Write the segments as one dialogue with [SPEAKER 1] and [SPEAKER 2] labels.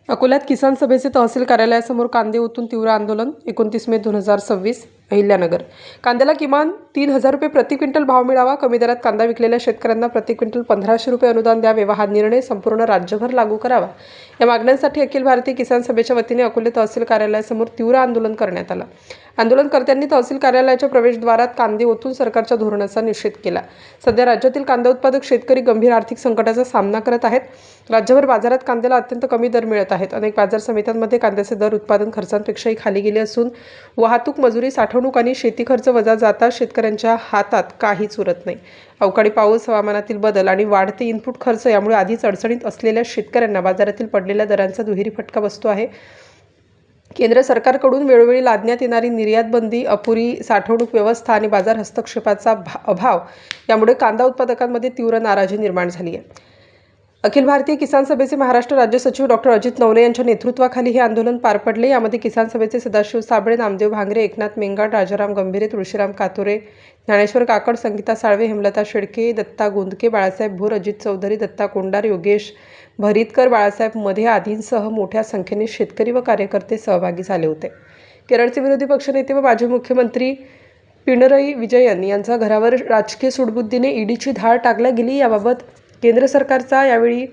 [SPEAKER 1] अकोल्यात किसान सभेचे तहसील कार्यालयासमोर कांदे ओतून तीव्र आंदोलन 29 मे 2026 अहिल्यानगर। कांद्याला किमान 3,000 रुपये प्रति क्विंटल भाव मिळावा, कमी दरात कांदा विकलेल्या शेतकऱ्यांना प्रति क्विंटल 1,500 रुपये अनुदान द्यावे व हा निर्णय संपूर्ण राज्यभर लागू करावा या मागण्यांसाठी अखिल भारतीय किसान सभेच्या वतीने अकोले तहसील कार्यालयासमोर तीव्र आंदोलन करण्यात आलं। आंदोलनकर्त्यांनी तहसील कार्यालयाच्या प्रवेशद्वारात कांदे ओतून सरकारच्या धोरणाचा निषेध केला। सध्या राज्यातील कांदा उत्पादक शेतकरी गंभीर आर्थिक संकटाचा सामना करत आहेत। राज्यभर बाजारात कांद्याला अत्यंत कमी दर मिळत आहेत। अनेक बाजार समित्यांमध्ये कांद्याचे दर उत्पादन खर्चांपेक्षाही खाली गेले असून वाहतूक, मजुरी, साठवणूक आणि शेती खर्च वजा जाता शेतकऱ्यांच्या हातात काहीच उरत नाही। अवकाळी पाऊस, हवामानातील बदल आणि वाढते इनपुट खर्च यामुळे आधीच अडचणीत असलेल्या शेतकऱ्यांना बाजारातील पडलेल्या दरांचा दुहेरी फटका बसतो आहे। केंद्र सरकारकडून वेळोवेळी लादण्यात येणारी निर्यात बंदी, अपुरी साठवणूक व्यवस्था आणि बाजार हस्तक्षेपाचा अभाव यामुळे कांदा उत्पादकांमध्ये तीव्र नाराजी निर्माण झाली आहे। अखिल भारतीय किसान सभेचे महाराष्ट्र राज्य सचिव डॉक्टर अजित नवले यांच्या नेतृत्वाखाली हे आंदोलन पार पडले। यामध्ये किसान सभेचे सदाशिव साबळे, नामदेव भांगरे, एकनाथ मेंगाड, राजाराम गंभीरे, तुळशीराम कातोरे, ज्ञानेश्वर काकड, संगीता साळवे, हेमलता शेळके, दत्ता गोंदके, बाळासाहेब भोर, अजित चौधरी, दत्ता कोंडार, योगेश भरीतकर, बाळासाहेब मध्ये आदींसह मोठ्या संख्येने शेतकरी व कार्यकर्ते सहभागी झाले होते। केरळचे विरोधी पक्षनेते व माजी मुख्यमंत्री पिनरई विजयन यांच्या घरावर राजकीय सूडबुद्धीने ईडीची धाड टाकल्या गेली। याबाबत केंद्र सरकारचा यावेळी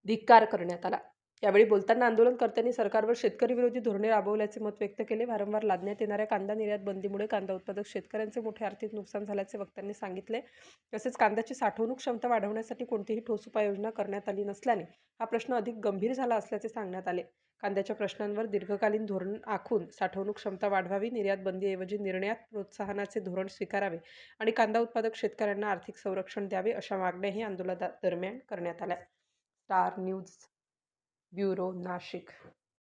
[SPEAKER 1] धिक्कार करण्यात आला। यावेळी बोलताना आंदोलनकर्त्यांनी सरकारवर शेतकरी विरोधी धोरणे राबवल्याचे मत व्यक्त केले। वारंवार लादण्यात येणाऱ्या कांदा निर्यात बंदीमुळे कांदा उत्पादक शेतकऱ्यांचे मोठे आर्थिक नुकसान झाल्याचे वक्त्यांनी सांगितले। तसेच कांद्याची साठवणूक क्षमता वाढवण्यासाठी कोणतीही ठोस उपाययोजना करण्यात आली नसल्याने हा प्रश्न अधिक गंभीर झाला असल्याचे सांगण्यात आले। कांद्याच्या प्रश्नांवर दीर्घकालीन धोरण आखून साठवणूक क्षमता वाढवावी, निर्यात बंदीऐवजी निर्यात प्रोत्साहनाचे धोरण स्वीकारावे आणि कांदा उत्पादक शेतकऱ्यांना आर्थिक संरक्षण द्यावे अशा मागण्याही आंदोलनादरम्यान करण्यात आल्या। Star news bureau, Nashik.